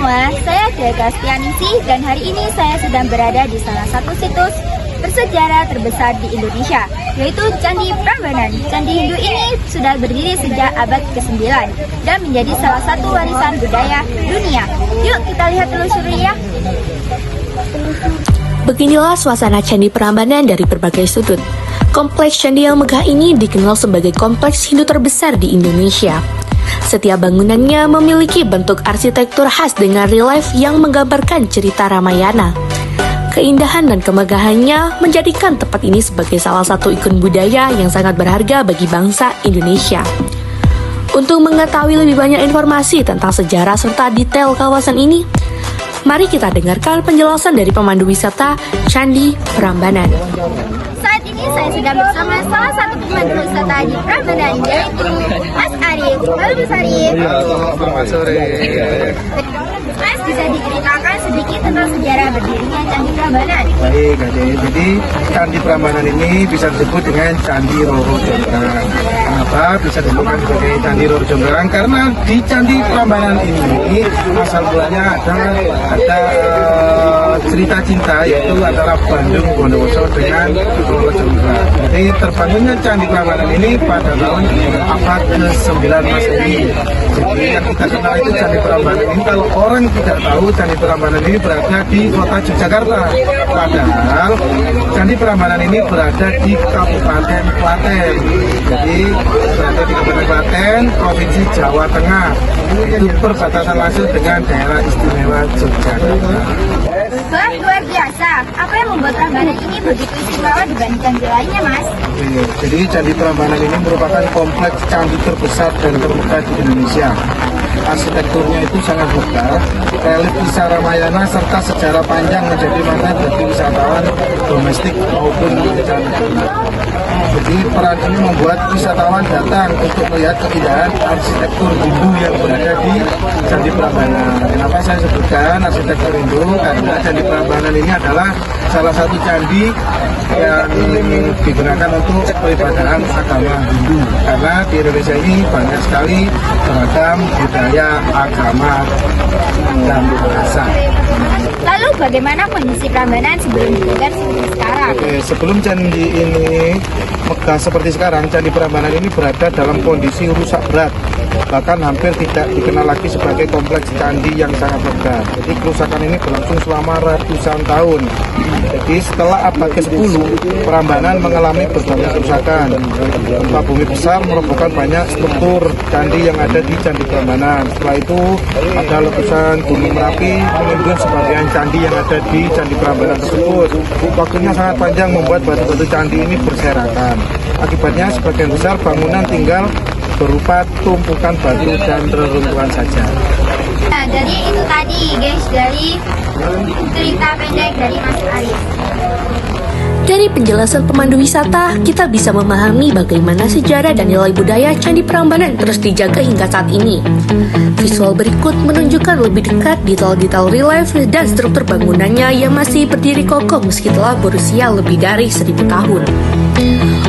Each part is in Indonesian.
semua, saya Deka Stianingsih dan hari ini saya sedang berada di salah satu situs bersejarah terbesar di Indonesia, yaitu Candi Prambanan. Candi Hindu ini sudah berdiri sejak abad ke-9 dan menjadi salah satu warisan budaya dunia. Yuk kita lihat telusurinya. Beginilah suasana Candi Prambanan dari berbagai sudut. Kompleks candi yang megah ini dikenal sebagai kompleks Hindu terbesar di Indonesia. Setiap bangunannya memiliki bentuk arsitektur khas dengan relief yang menggambarkan cerita Ramayana. Keindahan dan kemegahannya menjadikan tempat ini sebagai salah satu ikon budaya yang sangat berharga bagi bangsa Indonesia. Untuk mengetahui lebih banyak informasi tentang sejarah serta detail kawasan ini, mari kita dengarkan penjelasan dari pemandu wisata Candi Prambanan. Saat ini saya sedang bersama salah satu pemandu wisata di Prambanan, yaitu Mas Arif. Halo Mas Arif. Selamat sore. Mas, bisa diceritakan sedikit tentang sejarah berdirinya Candi Prambanan? Baik, jadi Candi Prambanan ini bisa disebut dengan Candi Roro Jonggrang. Kenapa bisa disebutkan sebagai Candi Roro Jonggrang? Karena di Candi Prambanan ini asal mulanya ada cerita cinta, yaitu adalah Bandung Bondowoso dengan Roro Jonggrang. Jadi terbangunnya Candi Prambanan ini pada tahun abad ke-9 Masehi. Jadi yang kita kenal itu Candi Prambanan ini, kalau orang tidak tahu Candi Prambanan ini berada di kota Yogyakarta. Padahal Candi Prambanan ini berada di Kabupaten Klaten. Jadi berada di Kabupaten Klaten, Provinsi Jawa Tengah. Itu perbatasan langsung dengan daerah istimewa Yogyakarta. Wah, luar biasa. Apa yang membuat Prambanan ini begitu istimewa dibandingkan candi lainnya, Mas? Jadi Candi Prambanan ini merupakan kompleks candi terbesar dan termegah di Indonesia. Arsitekturnya itu sangat megah, relief kisah Ramayana serta sejarah panjang menjadi magnet bagi wisatawan domestik maupun mancanegara. Jadi peran ini membuat wisatawan datang untuk melihat keindahan arsitektur Hindu yang berada di Candi Prambanan. Kenapa saya sebutkan arsitektur Hindu? Karena Candi Prambanan ini adalah salah satu candi yang digunakan untuk peribadahan agama Hindu. Karena di Indonesia ini banyak sekali beragam budaya, agama, dan bahasa. Lalu bagaimana kondisi Prambanan sebelum dibongkar seperti sekarang? Sebelum candi ini megah seperti sekarang, Candi Prambanan ini berada dalam kondisi rusak berat. Bahkan hampir tidak dikenal lagi sebagai kompleks candi yang sangat megah. Jadi kerusakan ini berlangsung selama ratusan tahun. Jadi setelah abad ke-10, Prambanan mengalami berbagai kerusakan. Gempa bumi besar merobohkan banyak struktur candi yang ada di Candi Prambanan. Setelah itu ada letusan Gunung Merapi menimbun sebagian candi yang ada di Candi Prambanan tersebut. Waktunya sangat panjang membuat batu-batu candi ini berserakan. Akibatnya sebagian besar bangunan tinggal berupa tumpukan batu dan reruntuhan saja. Nah, jadi itu tadi guys dari cerita pendek dari Mas Arif. Dari penjelasan pemandu wisata, kita bisa memahami bagaimana sejarah dan nilai budaya Candi Prambanan terus dijaga hingga saat ini. Visual berikut menunjukkan lebih dekat detail-detail relief dan struktur bangunannya yang masih berdiri kokoh meski telah berusia lebih dari 1000 tahun.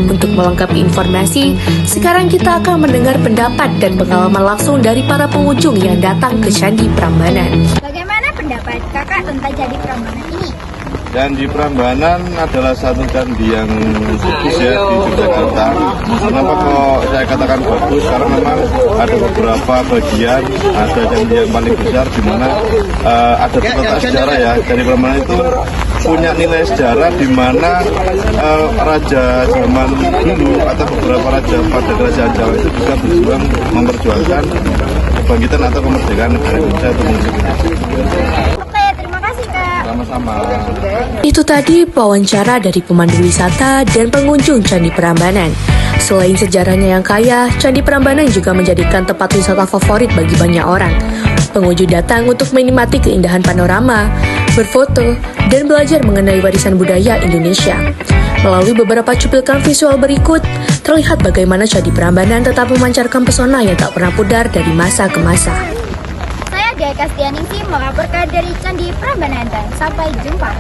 Untuk melengkapi informasi, sekarang kita akan mendengar pendapat dan pengalaman langsung dari para pengunjung yang datang ke Candi Prambanan. Bagaimana pendapat kakak tentang Candi Prambanan ini? Candi Prambanan adalah satu candi yang bagus ya di Yogyakarta. Kenapa kok saya katakan bagus? Karena memang ada beberapa bagian, ada candi yang paling besar di mana ada terletak sejarah ya. Candi Prambanan itu punya nilai sejarah di mana raja zaman dulu atau beberapa raja pada kerajaan Jawa itu juga berjuang memperjuangkan kebangkitan atau kemerdekaan negara Indonesia itu Oke, terima kasih Kak. sama-sama. Itu tadi wawancara dari pemandu wisata dan pengunjung Candi Prambanan. Selain sejarahnya yang kaya, Candi Prambanan juga menjadikan tempat wisata favorit bagi banyak orang. Pengunjung datang untuk menikmati keindahan panorama, berfoto, dan belajar mengenai warisan budaya Indonesia. Melalui beberapa cuplikan visual berikut, terlihat bagaimana Candi Prambanan tetap memancarkan pesona yang tak pernah pudar dari masa ke masa. Saya Deka Stianingsih melaporkan dari Candi Prambanan dan sampai jumpa.